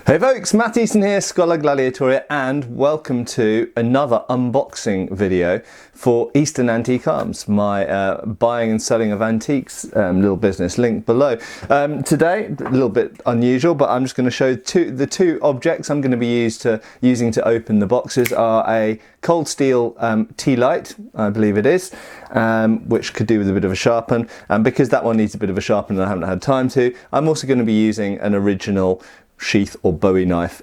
Hey folks, Matt Easton here, Scholar Gladiatoria, and welcome to another unboxing video for Eastern Antique Arms, my buying and selling of antiques little business, link below. Today, a little bit unusual, but I'm just going to show the two objects I'm going to be using to open the boxes are a cold steel tea light, I believe it is, which could do with a bit of a sharpen, and because that one needs a bit of a sharpen and I haven't had time to, I'm also going to be using an original sheath or Bowie knife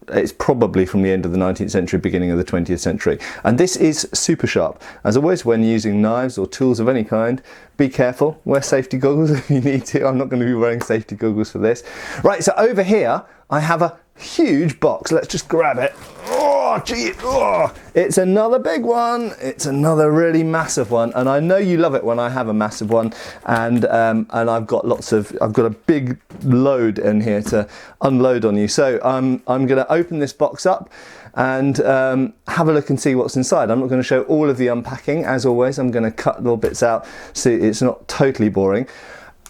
it's probably from the end of the 19th century, beginning of the 20th century. And this is super sharp. As always, when using knives or tools of any kind, be careful, wear safety goggles if you need to. I'm not going to be wearing safety goggles for this. Right, so over here, I have a huge box. Let's just grab it. Oh, gee, oh, it's another big one. It's another really massive one. And I know you love it when I have a massive one. And I've got a big load in here to unload on you. So I'm going to open this box up and have a look and see what's inside. I'm not going to show all of the unpacking. As always, I'm going to cut little bits out so it's not totally boring.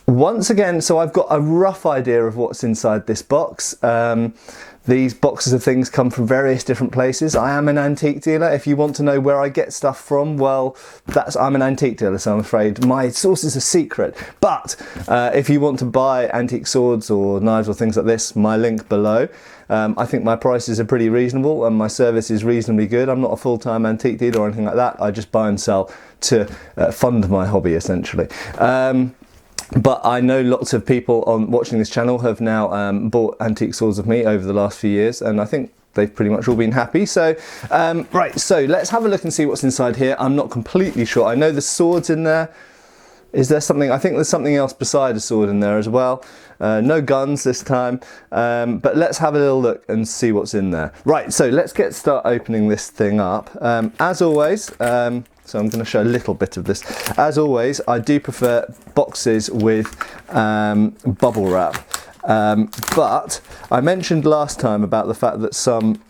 Once again, so I've got a rough idea of what's inside this box. These boxes of things come from various different places. I am an antique dealer. If you want to know where I get stuff from, well, I'm an antique dealer, so I'm afraid my sources are secret. But if you want to buy antique swords or knives or things like this, my link below. I think my prices are pretty reasonable and my service is reasonably good. I'm not a full-time antique dealer or anything like that. I just buy and sell to fund my hobby, essentially. But I know lots of people watching this channel have now bought antique swords of me over the last few years, and I think they've pretty much all been happy. So, right, so let's have a look and see what's inside here. I'm not completely sure. I know the sword's in there. Is there something? I think there's something else beside a sword in there as well. No guns this time, but let's have a little look and see what's in there. Right, so let's start opening this thing up. As always, so I'm going to show a little bit of this. As always, I do prefer boxes with bubble wrap. But I mentioned last time about the fact that some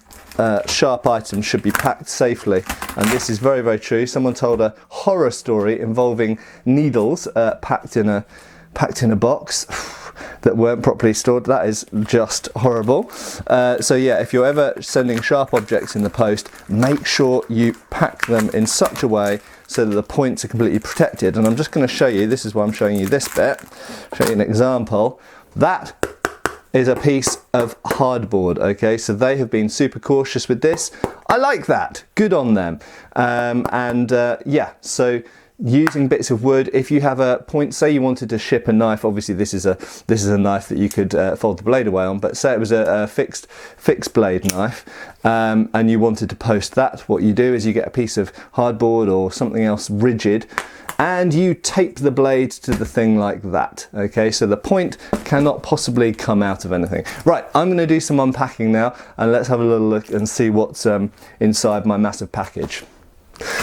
sharp items should be packed safely, and this is very, very true. Someone told a horror story involving needles packed in a box that weren't properly stored. That is just horrible. So yeah, if you're ever sending sharp objects in the post, make sure you pack them in such a way so that the points are completely protected. And I'm just going to show you, this is why I'm showing you this bit, show you an example. That is a piece of hardboard, okay? So they have been super cautious with this. I like that, good on them. Yeah, so using bits of wood, if you have a point, say you wanted to ship a knife, obviously this is a knife that you could fold the blade away on, but say it was a fixed blade knife, and you wanted to post that, what you do is you get a piece of hardboard or something else rigid, and you tape the blade to the thing like that, okay? So the point cannot possibly come out of anything. Right, I'm going to do some unpacking now, and let's have a little look and see what's inside my massive package.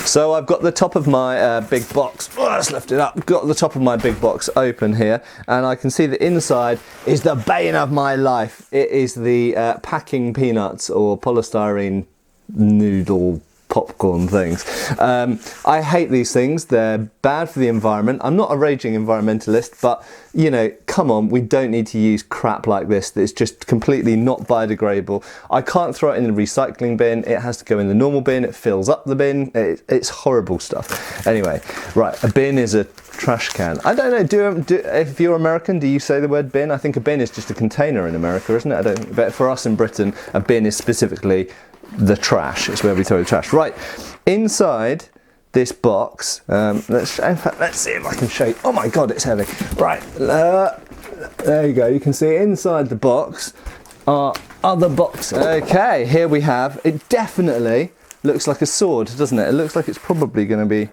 So I've got the top of my big box, let's lift it up, got the top of my big box open here, and I can see the inside is the bane of my life. It is the packing peanuts or polystyrene noodle popcorn things. I hate these things. They're bad for the environment. I'm not a raging environmentalist, but you know, come on, we don't need to use crap like this that's just completely not biodegradable. I can't throw it in the recycling bin. It has to go in the normal bin. It fills up the bin. It's horrible stuff. Anyway, right, a bin is a trash can. I don't know, if you're American, do you say the word bin? I think a bin is just a container in America, isn't it? I don't think, but for us in Britain, a bin is specifically the trash. It's where we throw the trash. Right, inside this box, let's see if I can show you. Oh my god, it's heavy. Right, there you go. You can see inside the box are other boxes. Okay, here we have, it definitely looks like a sword, doesn't it? It looks like it's probably going to be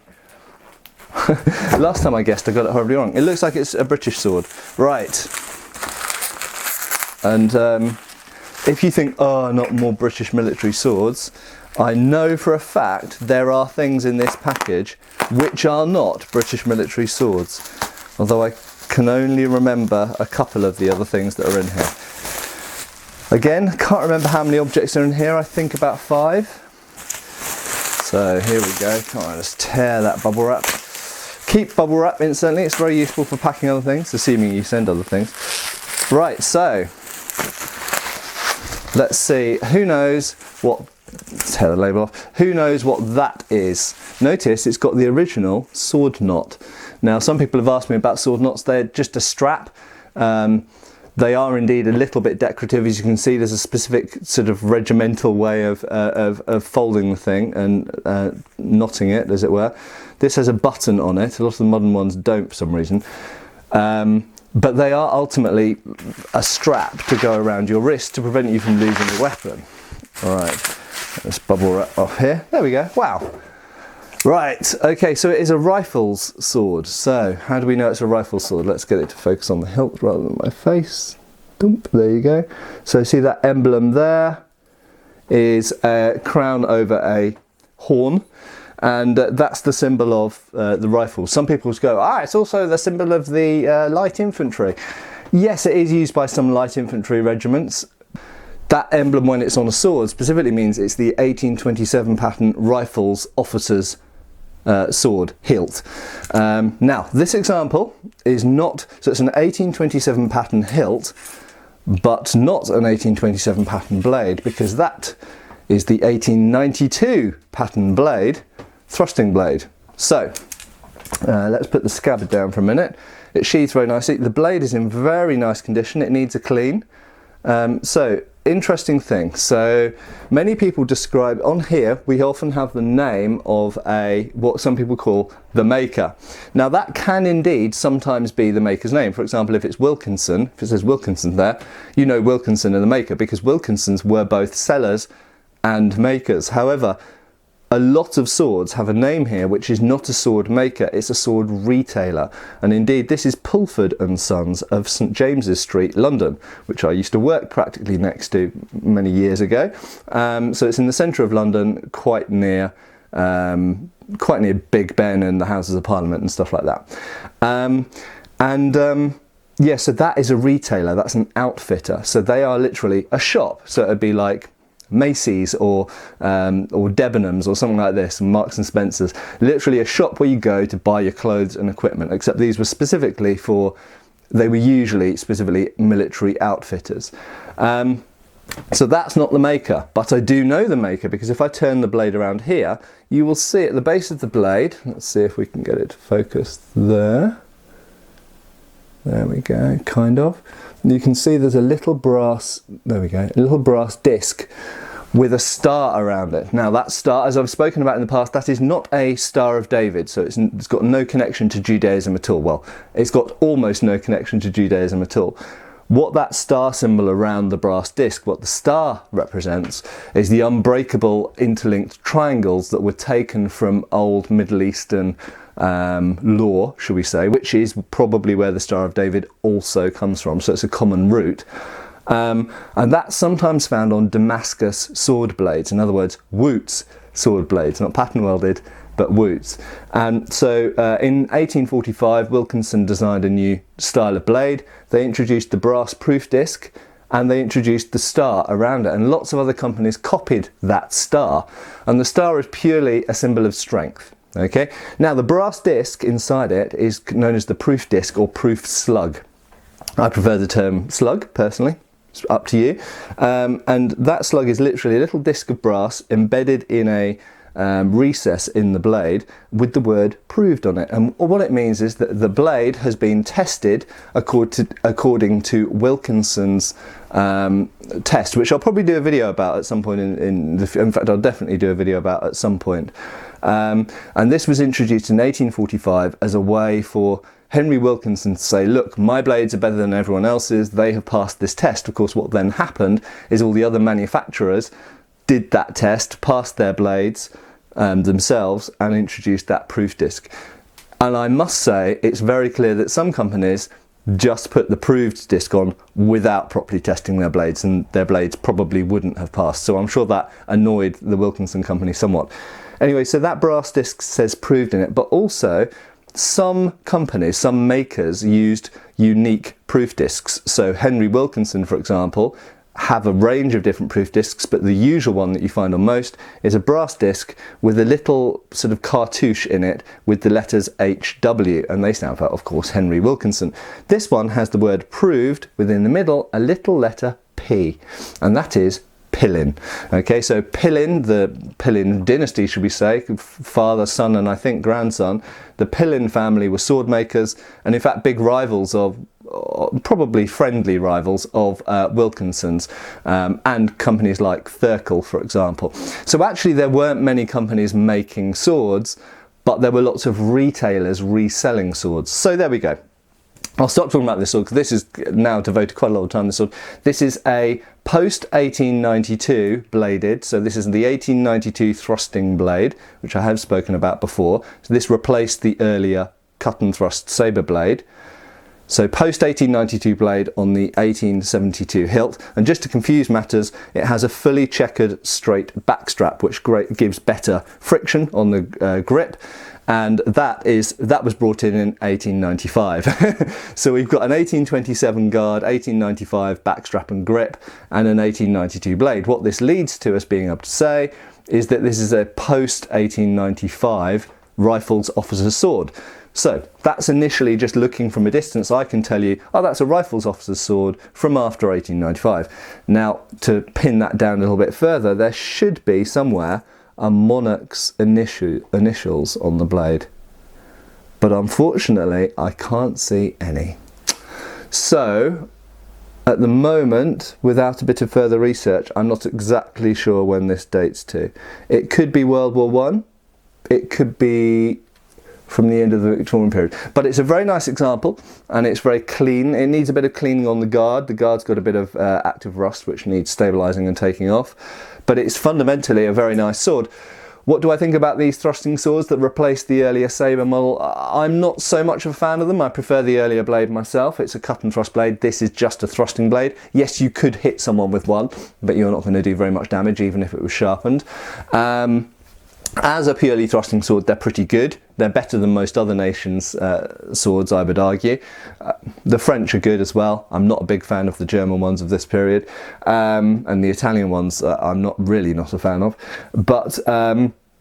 last time I guessed I got it horribly wrong. It looks like it's a British sword. Right, and if you think, oh, not more British military swords, I know for a fact there are things in this package which are not British military swords, although I can only remember a couple of the other things that are in here. Again, can't remember how many objects are in here. I think about 5. So here we go. Come on, let's tear that bubble wrap. Keep bubble wrap instantly. It's very useful for packing other things, assuming you send other things. Right, so Let's see, who knows what, tear the label off, who knows what that is? Notice it's got the original sword knot. Now some people have asked me about sword knots, they're just a strap. They are indeed a little bit decorative. As you can see, there's a specific sort of regimental way of folding the thing and knotting it, as it were. This has a button on it. A lot of the modern ones don't for some reason. But they are ultimately a strap to go around your wrist to prevent you from losing the weapon. All right, let's bubble wrap off here. There we go. Wow. Right, okay, so it is a rifle's sword. So, how do we know it's a rifle sword? Let's get it to focus on the hilt rather than my face. Dump, there you go. So see that emblem there is a crown over a horn, and that's the symbol of the rifle. Some people go, it's also the symbol of the light infantry. Yes, it is used by some light infantry regiments. That emblem, when it's on a sword, specifically means it's the 1827 pattern Rifles Officers sword hilt. Now this example is not, so it's an 1827 pattern hilt but not an 1827 pattern blade, because that is the 1892 pattern blade, thrusting blade. So let's put the scabbard down for a minute. It sheathes very nicely. The blade is in very nice condition. It needs a clean. So interesting thing. So many people describe, on here we often have the name of what some people call the maker. Now that can indeed sometimes be the maker's name. For example, if it's Wilkinson, if it says Wilkinson there, you know Wilkinson are the maker, because Wilkinsons were both sellers and makers. However, a lot of swords have a name here which is not a sword maker, it's a sword retailer. And indeed this is Pulford and Sons of St James's Street, London, which I used to work practically next to many years ago. So it's in the centre of London, quite near Big Ben and the Houses of Parliament and stuff like that. Yeah, so that is a retailer, that's an outfitter. So they are literally a shop. So it'd be like Macy's or Debenhams or something like this, Marks and Spencer's, literally a shop where you go to buy your clothes and equipment, except these were specifically they were usually specifically military outfitters. So that's not the maker, but I do know the maker, because if I turn the blade around here, you will see at the base of the blade, let's see if we can get it to focus there. There we go, kind of. You can see there's a little brass, there we go, a little brass disc with a star around it. Now that star, as I've spoken about in the past, that is not a Star of David, so it's got no connection to Judaism at all. Well, it's got almost no connection to Judaism at all. What that star symbol around the brass disc, what the star represents, is the unbreakable interlinked triangles that were taken from old Middle Eastern law, shall we say, which is probably where the Star of David also comes from, so it's a common root. And that's sometimes found on Damascus sword blades, in other words, Wootz sword blades, not pattern welded, but Wootz. And so in 1845, Wilkinson designed a new style of blade. They introduced the brass proof disc, and they introduced the star around it, and lots of other companies copied that star, and the star is purely a symbol of strength. Okay, now the brass disc inside it is known as the proof disc or proof slug. I prefer the term slug personally, it's up to you. And that slug is literally a little disc of brass embedded in a recess in the blade with the word proved on it. And what it means is that the blade has been tested according to Wilkinson's test, which I'll probably do a video about at some point in fact I'll definitely do a video about at some point. And this was introduced in 1845 as a way for Henry Wilkinson to say, look, my blades are better than everyone else's, they have passed this test. Of course, what then happened is all the other manufacturers did that test, passed their blades themselves, and introduced that proof disc. And I must say, it's very clear that some companies just put the proved disc on without properly testing their blades, and their blades probably wouldn't have passed. So I'm sure that annoyed the Wilkinson company somewhat. Anyway, so that brass disc says proved in it, but also some companies, some makers used unique proof discs. So Henry Wilkinson, for example, have a range of different proof discs, but the usual one that you find on most is a brass disc with a little sort of cartouche in it with the letters HW, and they stand for, of course, Henry Wilkinson. This one has the word proved within the middle, a little letter P, and that is Pillin. Okay, so Pillin, the Pillin dynasty, should we say, father, son, and I think grandson, the Pillin family were sword makers, and in fact big rivals of, probably friendly rivals of Wilkinson's, and companies like Thurkel, for example. So actually there weren't many companies making swords, but there were lots of retailers reselling swords. So there we go. I'll stop talking about this sword because this is now devoted quite a lot of time to this sword. This is a post-1892 bladed, so this is the 1892 thrusting blade, which I have spoken about before. So this replaced the earlier cut and thrust sabre blade. So post-1892 blade on the 1872 hilt, and just to confuse matters, it has a fully checkered straight backstrap, which gives better friction on the grip. And that was brought in 1895. So we've got an 1827 guard, 1895 backstrap and grip, and an 1892 blade. What this leads to us being able to say is that this is a post-1895 rifles officer's sword. So that's initially just looking from a distance. I can tell you, oh, that's a rifles officer's sword from after 1895. Now, to pin that down a little bit further, there should be somewhere a monarch's initials on the blade, but unfortunately I can't see any. So at the moment, without a bit of further research, I'm not exactly sure when this dates to. It could be World War I, it could be from the end of the Victorian period, but it's a very nice example and it's very clean. It needs a bit of cleaning on the guard. The guard's got a bit of active rust which needs stabilising and taking off, but it's fundamentally a very nice sword. What do I think about these thrusting swords that replaced the earlier sabre model? I'm not so much of a fan of them. I prefer the earlier blade myself. It's a cut and thrust blade. This is just a thrusting blade. Yes, you could hit someone with one, but you're not going to do very much damage even if it was sharpened. As a purely thrusting sword, they're pretty good. They're better than most other nations' swords, I would argue. The French are good as well. I'm not a big fan of the German ones of this period. And the Italian ones I'm not a fan of. But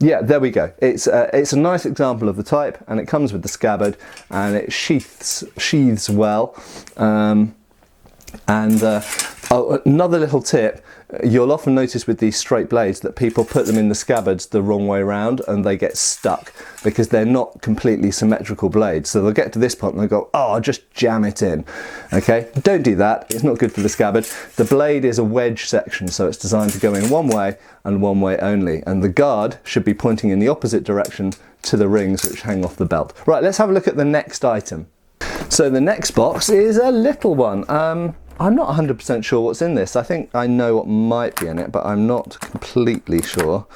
yeah, there we go. It's a nice example of the type, and it comes with the scabbard, and it sheathes well. Another little tip, you'll often notice with these straight blades that people put them in the scabbards the wrong way around and they get stuck because they're not completely symmetrical blades. So they'll get to this point and they'll go, oh, I'll just jam it in. Okay, don't do that. It's not good for the scabbard. The blade is a wedge section, so it's designed to go in one way and one way only. And the guard should be pointing in the opposite direction to the rings which hang off the belt. Right, let's have a look at the next item. So the next box is a little one. I'm not 100% sure what's in this. I think I know what might be in it, but I'm not completely sure.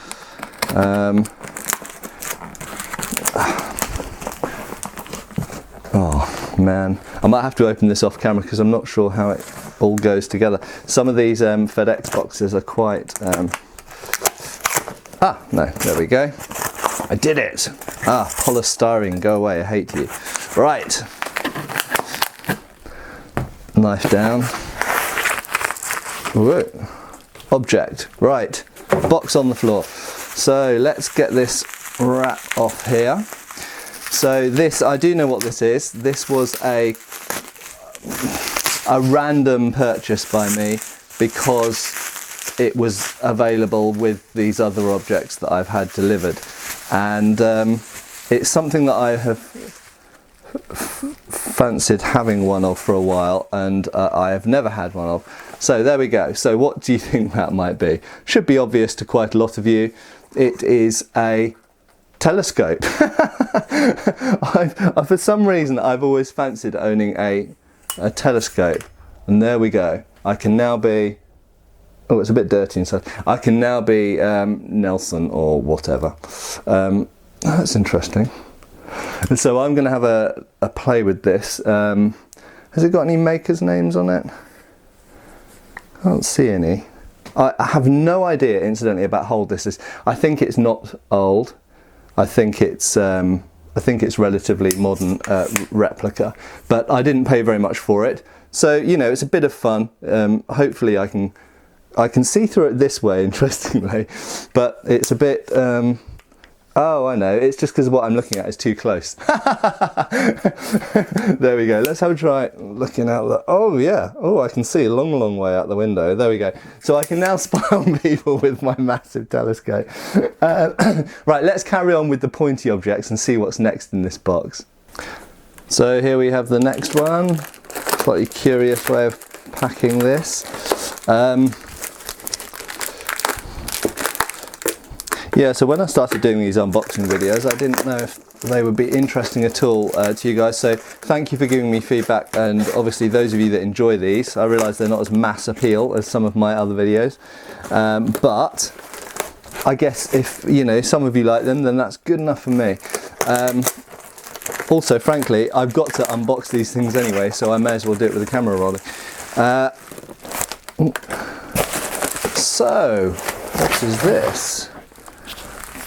Oh man, I might have to open this off camera because I'm not sure how it all goes together. Some of these FedEx boxes are quite... no, there we go. I did it. Polystyrene, go away, I hate you. Right. Knife down. Whoa. Object. Right. Box on the floor. So let's get this wrap off here. So this, I do know what this is. This was a random purchase by me because it was available with these other objects that I've had delivered. And it's something that I have fancied having one of for a while, and I have never had one of. So there we go. So what do you think that might be? Should be obvious to quite a lot of you. It is a telescope. For some reason I've always fancied owning a telescope, and there we go. I can now be, oh, it's a bit dirty inside. I can now be Nelson or whatever. That's interesting. And so I'm going to have a play with this. Has it got any makers' names on it? I can't see any. I have no idea, incidentally, about how old this is. I think it's not old. I think it's relatively modern replica, but I didn't pay very much for it. So, you know, it's a bit of fun. Hopefully I can see through it this way, interestingly, but it's a bit Oh, I know. It's just because what I'm looking at is too close. There we go. Let's have a try looking out the... Oh, yeah. Oh, I can see a long, long way out the window. There we go. So I can now spy on people with my massive telescope. Right, let's carry on with the pointy objects and see what's next in this box. So here we have the next one. Slightly curious way of packing this. Yeah, so when I started doing these unboxing videos, I didn't know if they would be interesting at all to you guys. So thank you for giving me feedback, and obviously those of you that enjoy these, I realise they're not as mass appeal as some of my other videos. But I guess if, you know, some of you like them, then that's good enough for me. Also, frankly, I've got to unbox these things anyway, so I may as well do it with the camera rolling. So, what is this?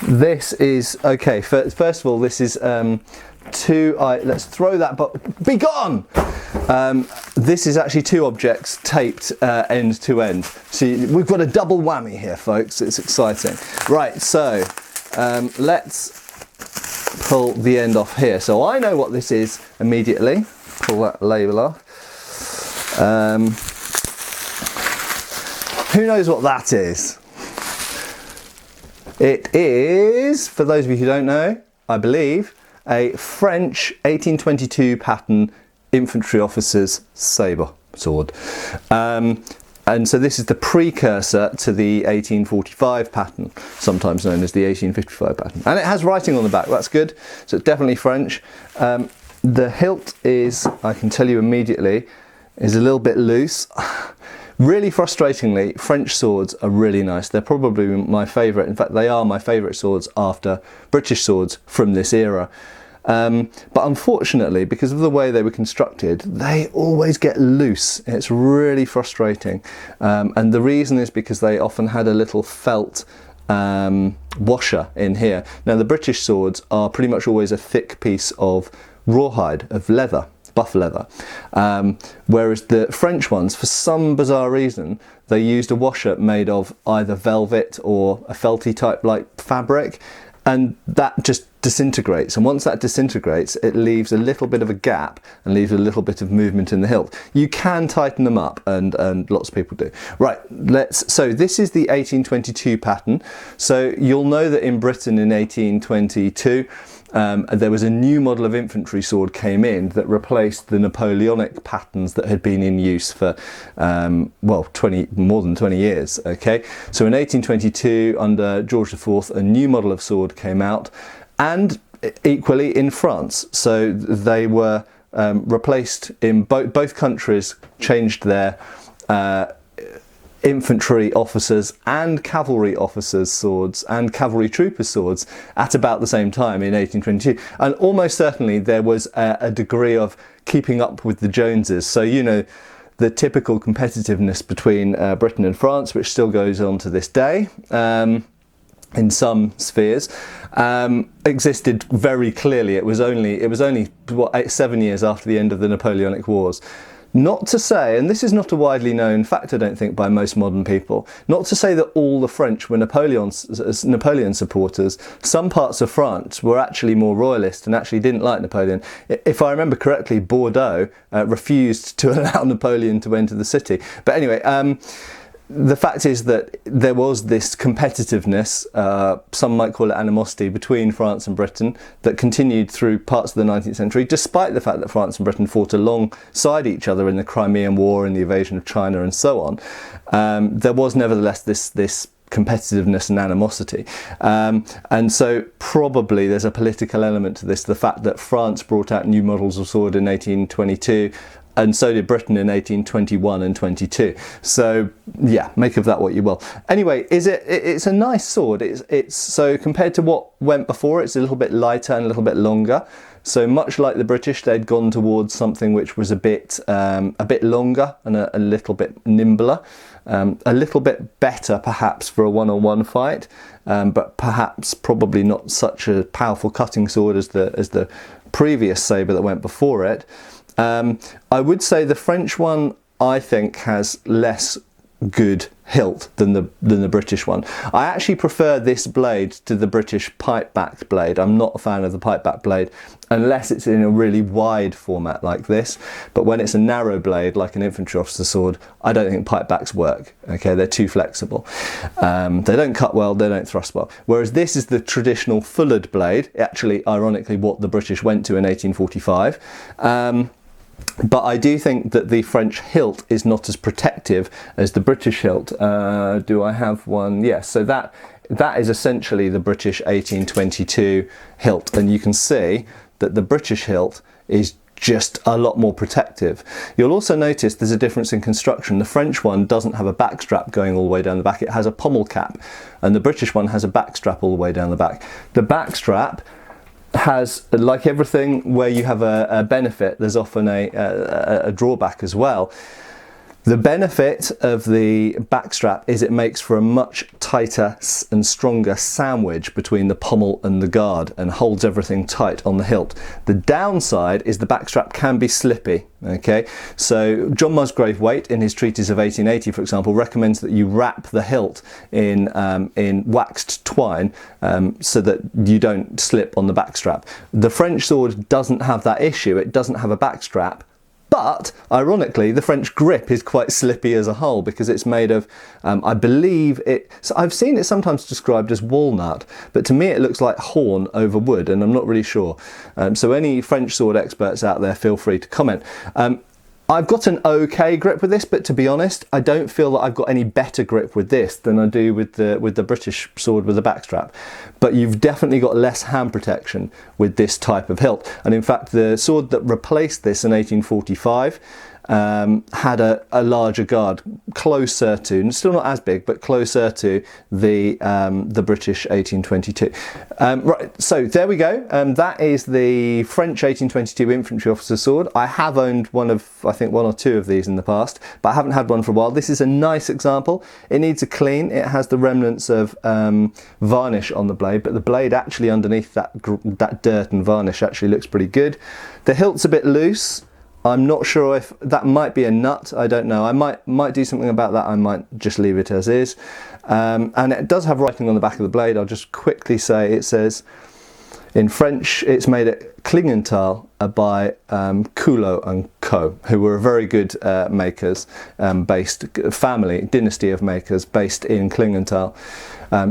This is, okay, first of all, this is let's throw that, but be gone! This is actually two objects taped end to end. See, we've got a double whammy here, folks. It's exciting. Right, so let's pull the end off here. So I know what this is immediately. Pull that label off. Who knows what that is? It is, for those of you who don't know, I believe, a French 1822 pattern infantry officer's sabre sword. And so this is the precursor to the 1845 pattern, sometimes known as the 1855 pattern. And it has writing on the back, that's good. So it's definitely French. The hilt is, I can tell you immediately, is a little bit loose. Really frustratingly, French swords are really nice. They're probably my favourite. In fact, they are my favourite swords after British swords from this era. But unfortunately, because of the way they were constructed, they always get loose. It's really frustrating. And the reason is because they often had a little felt washer in here. Now, the British swords are pretty much always a thick piece of rawhide, of leather. Buff leather, whereas the French ones, for some bizarre reason, they used a washer made of either velvet or a felty type like fabric, and that just disintegrates, and once that disintegrates it leaves a little bit of a gap and leaves a little bit of movement in the hilt. You can tighten them up, and lots of people do. Right, so this is the 1822 pattern. So you'll know that in Britain in 1822 there was a new model of infantry sword came in that replaced the Napoleonic patterns that had been in use for well, more than 20 years. Okay, so in 1822 under George IV a new model of sword came out, and equally in France. So they were replaced in both countries, changed their infantry officers and cavalry officers' swords and cavalry troopers' swords at about the same time in 1822. And almost certainly there was a degree of keeping up with the Joneses. So, you know, the typical competitiveness between Britain and France, which still goes on to this day, in some spheres, existed very clearly. It was only what, 7 years after the end of the Napoleonic Wars. Not to say, and this is not a widely known fact I don't think by most modern people, not to say that all the French were Napoleon supporters. Some parts of France were actually more royalist and actually didn't like Napoleon. If I remember correctly, Bordeaux refused to allow Napoleon to enter the city. But anyway, the fact is that there was this competitiveness, some might call it animosity, between France and Britain that continued through parts of the 19th century, despite the fact that France and Britain fought alongside each other in the Crimean War and the invasion of China and so on. There was nevertheless this competitiveness and animosity. And so probably there's a political element to this, the fact that France brought out new models of sword in 1822, and so did Britain in 1821 and 22. So yeah, make of that what you will. Anyway, it's a nice sword. It's so compared to what went before, it's a little bit lighter and a little bit longer. So much like the British, they'd gone towards something which was a bit longer and a little bit nimbler, a little bit better perhaps for a one-on-one fight, but perhaps probably not such a powerful cutting sword as the previous sabre that went before it. I would say the French one, I think, has less good hilt than the British one. I actually prefer this blade to the British pipe-backed blade. I'm not a fan of the pipe-back blade unless it's in a really wide format like this, but when it's a narrow blade like an infantry officer sword, I don't think pipe-backs work. Okay, they're too flexible. They don't cut well, they don't thrust well. Whereas this is the traditional fullered blade, actually ironically what the British went to in 1845. But I do think that the French hilt is not as protective as the British hilt. Do I have one? Yes, so that is essentially the British 1822 hilt, and you can see that the British hilt is just a lot more protective. You'll also notice there's a difference in construction. The French one doesn't have a backstrap going all the way down the back, it has a pommel cap, and the British one has a backstrap all the way down the back. The backstrap has, like everything where you have a benefit, there's often a drawback as well. The benefit of the backstrap is it makes for a much tighter and stronger sandwich between the pommel and the guard and holds everything tight on the hilt. The downside is the backstrap can be slippy. Okay, so John Musgrave Waite in his treatise of 1880, for example, recommends that you wrap the hilt in waxed twine so that you don't slip on the backstrap. The French sword doesn't have that issue. It doesn't have a backstrap. But, ironically, the French grip is quite slippy as a whole because it's made of, I believe so I've seen it sometimes described as walnut, but to me it looks like horn over wood, and I'm not really sure. So any French sword experts out there, feel free to comment. I've got an okay grip with this, but to be honest, I don't feel that I've got any better grip with this than I do with the British sword with the backstrap. But you've definitely got less hand protection with this type of hilt. And in fact, the sword that replaced this in 1845 had a larger guard, closer to, still not as big, but closer to the British 1822. Right, so there we go. That is the French 1822 infantry officer sword. I have owned one of, I think, one or two of these in the past, but I haven't had one for a while. This is a nice example. It needs a clean. It has the remnants of varnish on the blade, but the blade actually underneath that dirt and varnish actually looks pretty good. The hilt's a bit loose. I'm not sure if that might be a nut. I don't know. I might do something about that. I might just leave it as is. And it does have writing on the back of the blade. I'll just quickly say it says, in French, it's made at Klingenthal by Culot and Co, who were a very good makers, dynasty of makers based in Klingenthal.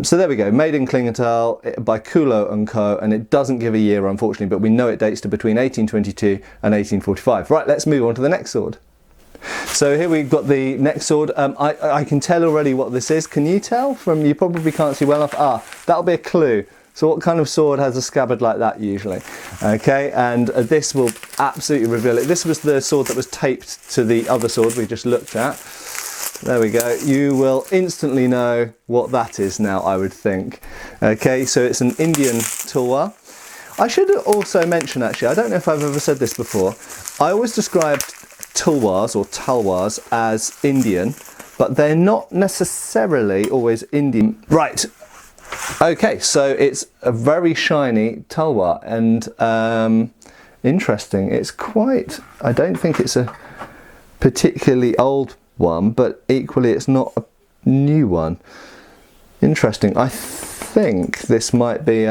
So there we go, made in Klingenthal by Culot and Co, and it doesn't give a year unfortunately, but we know it dates to between 1822 and 1845. Right, let's move on to the next sword. So here we've got the next sword. I can tell already what this is. Can you tell? You probably can't see well enough. That'll be a clue. So what kind of sword has a scabbard like that usually? Okay, and this will absolutely reveal it. This was the sword that was taped to the other sword we just looked at. There we go. You will instantly know what that is now, I would think. Okay, so it's an Indian tulwar. I should also mention, actually, I don't know if I've ever said this before, I always described tulwars or talwars as Indian, but they're not necessarily always Indian. Right. Okay, so it's a very shiny tulwar, and interesting. It's quite, I don't think it's a particularly old one, but equally it's not a new one. Interesting. I think this might be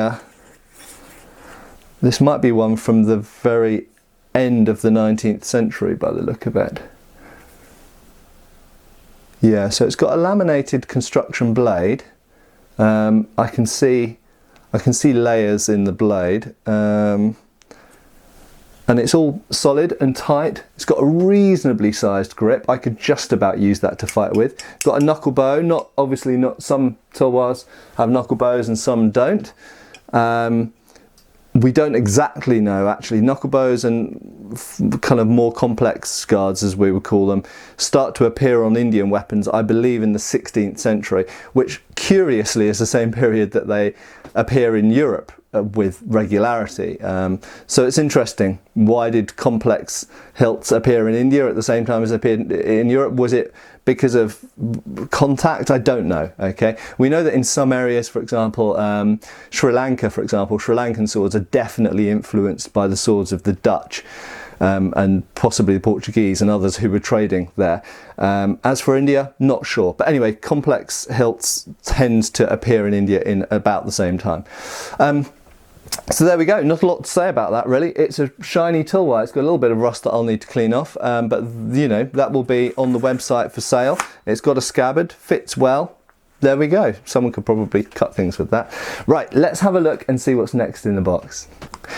one from the very end of the 19th century by the look of it. Yeah, so it's got a laminated construction blade. I can see layers in the blade, and it's all solid and tight. It's got a reasonably sized grip. I could just about use that to fight with. It's got a knuckle bow. Obviously not some tulwars have knuckle bows and some don't. We don't exactly know, actually. Knuckle bows and kind of more complex guards, as we would call them, start to appear on Indian weapons, I believe, in the 16th century, which curiously is the same period that they appear in Europe with regularity. So it's interesting. Why did complex hilts appear in India at the same time as they appeared in Europe? Was it because of contact? I don't know. Okay, we know that in some areas, for example, Sri Lanka, for example, Sri Lankan swords are definitely influenced by the swords of the Dutch. and possibly the Portuguese and others who were trading there. As for India, not sure. But anyway, complex hilts tend to appear in India in about the same time. So there we go, not a lot to say about that really. It's a shiny tool wire, it's got a little bit of rust that I'll need to clean off, but you know, that will be on the website for sale. It's got a scabbard, fits well. There we go, someone could probably cut things with that. Right, let's have a look and see what's next in the box.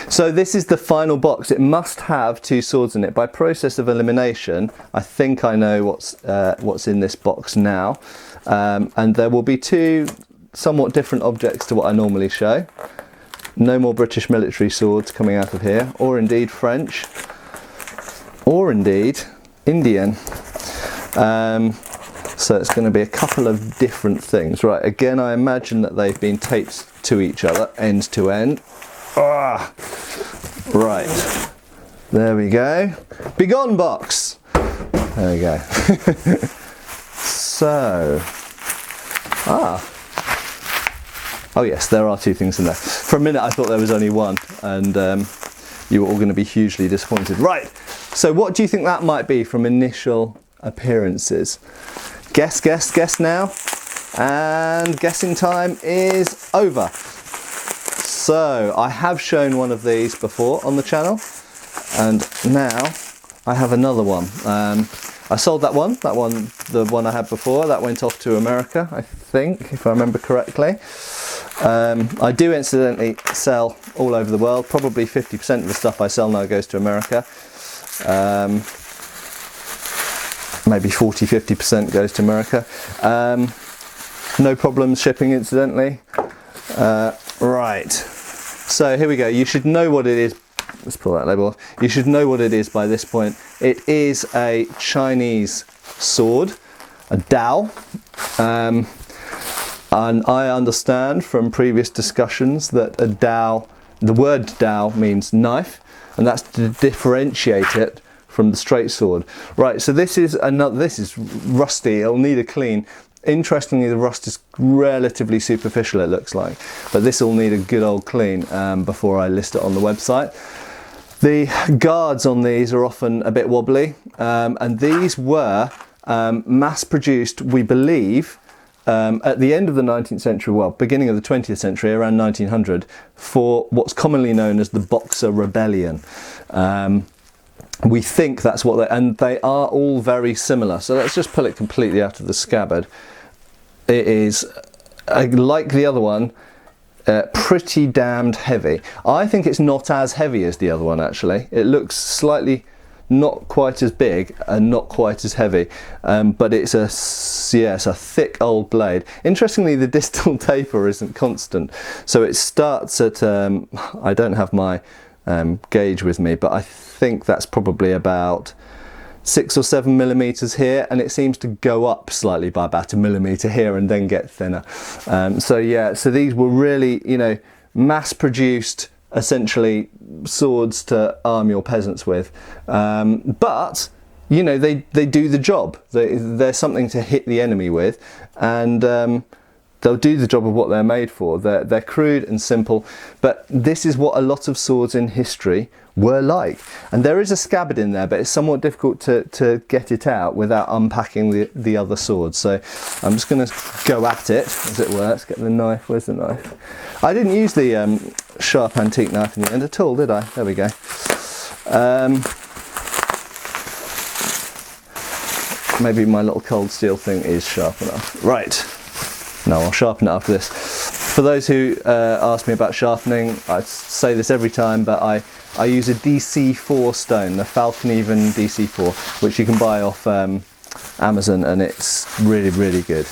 So this is the final box. It must have 2 swords in it. By process of elimination, I think I know what's in this box now. And there will be 2 somewhat different objects to what I normally show. No more British military swords coming out of here, or indeed French, or indeed Indian. So it's going to be a couple of different things. Right, again, I imagine that they've been taped to each other, end to end. Ah! Right, there we go. Begone box! There we go. So, oh yes, there are 2 things in there. For a minute I thought there was only one, and you were all going to be hugely disappointed. Right, so what do you think that might be from initial appearances? Guess, guess, guess now. And guessing time is over. So I have shown one of these before on the channel, and now I have another one. I sold that one, the one I had before, that went off to America, I think, if I remember correctly. I do incidentally sell all over the world. Probably 50% of the stuff I sell now goes to America. Maybe 40-50% goes to America. No problems shipping, incidentally. Right, so here we go. You should know what it is. Let's pull that label off. You should know what it is by this point. It is a Chinese sword, a dao. And I understand from previous discussions that a dao, the word dao means knife, and that's to differentiate it from the straight sword. Right, so this is rusty, it'll need a clean. Interestingly, the rust is relatively superficial, it looks like, but this will need a good old clean before I list it on the website. The guards on these are often a bit wobbly, and these were mass produced, we believe, at the end of the 19th century, well, beginning of the 20th century, around 1900, for what's commonly known as the Boxer Rebellion. We think that's what and they are all very similar. So let's just pull it completely out of the scabbard. It is, like the other one, pretty damned heavy. I think it's not as heavy as the other one, actually. It looks slightly not quite as big and not quite as heavy, but it's a thick old blade. Interestingly, the distal taper isn't constant, so it starts at I don't have my gauge with me, but I think that's probably about 6 or 7 millimeters here, and it seems to go up slightly by about 1 millimeter here and then get thinner. So yeah, so these were really, you know, mass produced, essentially swords to arm your peasants with, but you know, they do the job. They're something to hit the enemy with, and they'll do the job of what they're made for. They're crude and simple, but this is what a lot of swords in history were like. And there is a scabbard in there, but it's somewhat difficult to get it out without unpacking the other swords. So I'm just going to go at it, as it were. Let's get the knife. Where's the knife? I didn't use the sharp antique knife in the end at all, did I? There we go. Maybe my little cold steel thing is sharp enough. Right. No, I'll sharpen it after this. For those who ask me about sharpening, I say this every time, but I use a DC4 stone, the Falcon Even DC4, which you can buy off Amazon, and it's really, really good.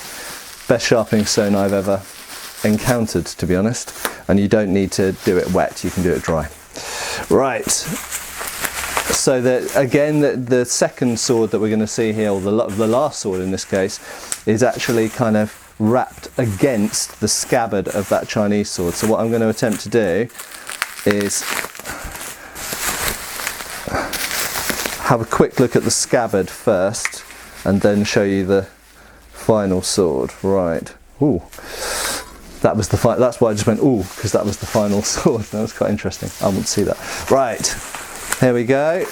Best sharpening stone I've ever encountered, to be honest, and you don't need to do it wet, you can do it dry. Right, so the second sword that we're going to see here, or the last sword in this case, is actually kind of wrapped against the scabbard of that Chinese sword. So what I'm going to attempt to do is have a quick look at the scabbard first and then show you the final sword. Right. Ooh. That was the that's why I just went ooh, because that was the final sword. That was quite interesting. I want to see that. Right. Here we go.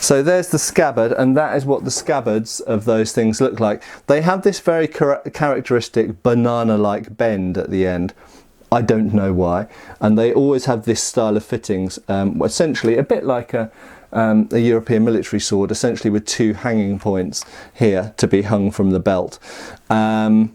So there's the scabbard, and that is what the scabbards of those things look like. They have this very characteristic banana-like bend at the end. I don't know why. And they always have this style of fittings, essentially a bit like a European military sword, essentially with two hanging points here to be hung from the belt. And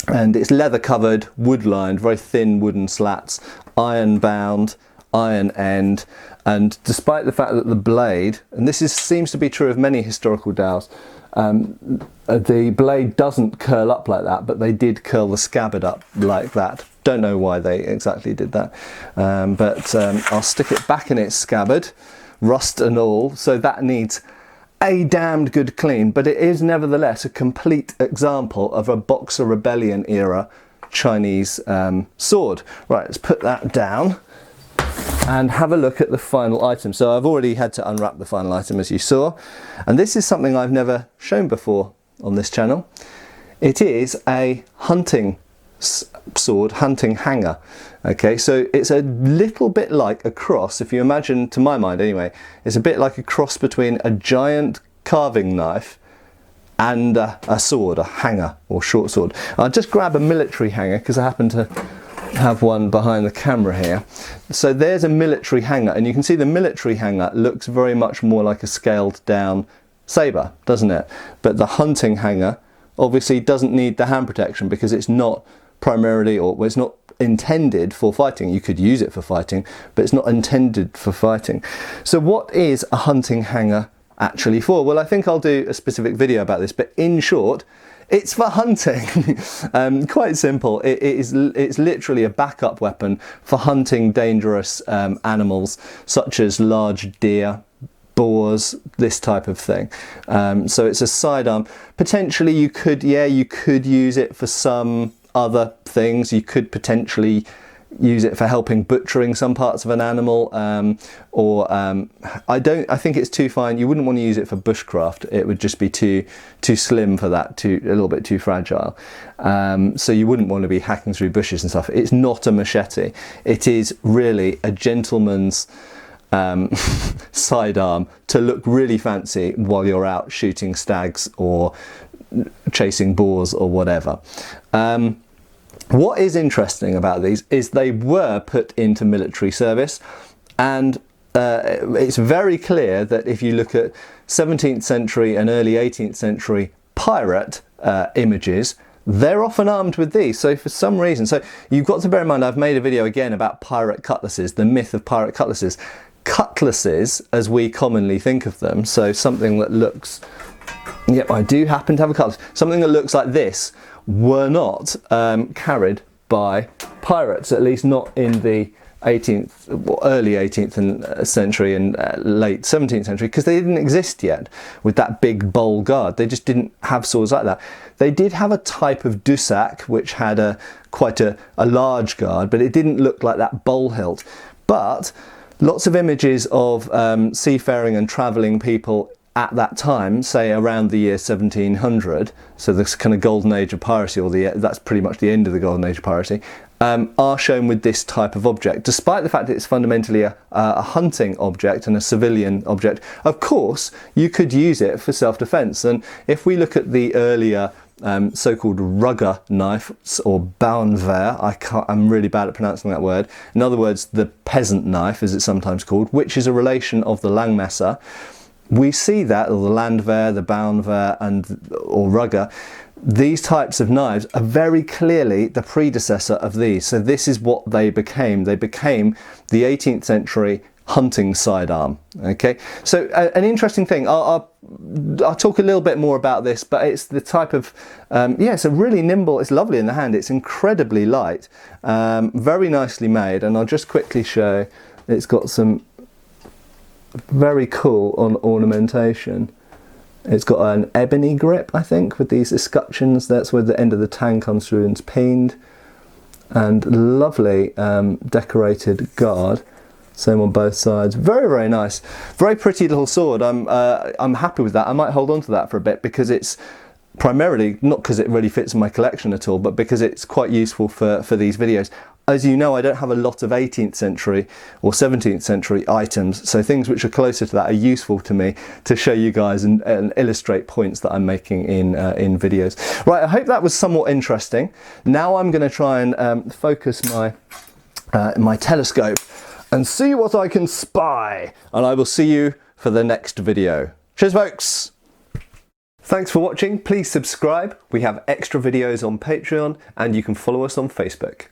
it's leather covered, wood lined, very thin wooden slats, iron bound, iron end, and despite the fact that the blade, and this seems to be true of many historical dowels, the blade doesn't curl up like that, but they did curl the scabbard up like that. Don't know why they exactly did that, but I'll stick it back in its scabbard, rust and all, so that needs a damned good clean, but it is nevertheless a complete example of a Boxer Rebellion era Chinese sword. Right, let's put that down and have a look at the final item. So I've already had to unwrap the final item, as you saw, and this is something I've never shown before on this channel. It is a hunting sword, hunting hanger. Okay, so it's a little bit like a cross, if you imagine, to my mind anyway, it's a bit like a cross between a giant carving knife and a sword, a hanger or short sword. I'll just grab a military hanger because I happen to have one behind the camera here. So there's a military hanger, and you can see the military hanger looks very much more like a scaled down sabre, doesn't it? But the hunting hanger obviously doesn't need the hand protection because it's not primarily, or it's not intended for fighting. You could use it for fighting, but it's not intended for fighting. So what is a hunting hanger actually for? Well, I think I'll do a specific video about this, but in short, it's for hunting. Quite simple. It's literally a backup weapon for hunting dangerous animals such as large deer, boars, this type of thing. So it's a sidearm. Potentially you could use it for some other things. You could potentially use it for helping butchering some parts of an animal, I think it's too fine. You wouldn't want to use it for bushcraft. It would just be too slim for that, a little bit too fragile. So you wouldn't want to be hacking through bushes and stuff. It's not a machete. It is really a gentleman's sidearm to look really fancy while you're out shooting stags or chasing boars or whatever. What is interesting about these is they were put into military service, and it's very clear that if you look at 17th century and early 18th century pirate images, they're often armed with these. So for some reason, so you've got to bear in mind, I've made a video again about pirate cutlasses, the myth of pirate cutlasses. Cutlasses, as we commonly think of them, so something that looks, yep, I do happen to have a cutlass, something that looks like this, were not carried by pirates, at least not in the 18th, early 18th century and late 17th century, because they didn't exist yet with that big bowl guard. They just didn't have swords like that. They did have a type of dussac which had quite a large guard, but it didn't look like that bowl hilt. But lots of images of seafaring and travelling people at that time, say around the year 1700, so this kind of golden age of piracy, or that's pretty much the end of the golden age of piracy, are shown with this type of object, despite the fact that it's fundamentally a hunting object and a civilian object. Of course, you could use it for self-defense, and if we look at the earlier so-called rugger knives, or baunver, I'm really bad at pronouncing that word. In other words, the peasant knife, as it's sometimes called, which is a relation of the langmesser. We see that, or the landwehr, the baunwer, or rugger, these types of knives are very clearly the predecessor of these. So this is what they became. They became the 18th century hunting sidearm. Okay, so an interesting thing, I'll talk a little bit more about this, but it's the type of, it's a really nimble, it's lovely in the hand, it's incredibly light, very nicely made, and I'll just quickly show, it's got some very cool on ornamentation. It's got an ebony grip, I think, with these escutcheons. That's where the end of the tang comes through and it's peened. And lovely decorated guard. Same on both sides. Very, very nice. Very pretty little sword. I'm happy with that. I might hold on to that for a bit because it's primarily, not because it really fits in my collection at all, but because it's quite useful for these videos. as you know, I don't have a lot of 18th century or 17th century items, so things which are closer to that are useful to me to show you guys and illustrate points that I'm making in videos. Right, I hope that was somewhat interesting. Now I'm going to try and focus my telescope and see what I can spy, and I will see you for the next video. Cheers, folks! Thanks for watching. Please subscribe. We have extra videos on Patreon, and you can follow us on Facebook.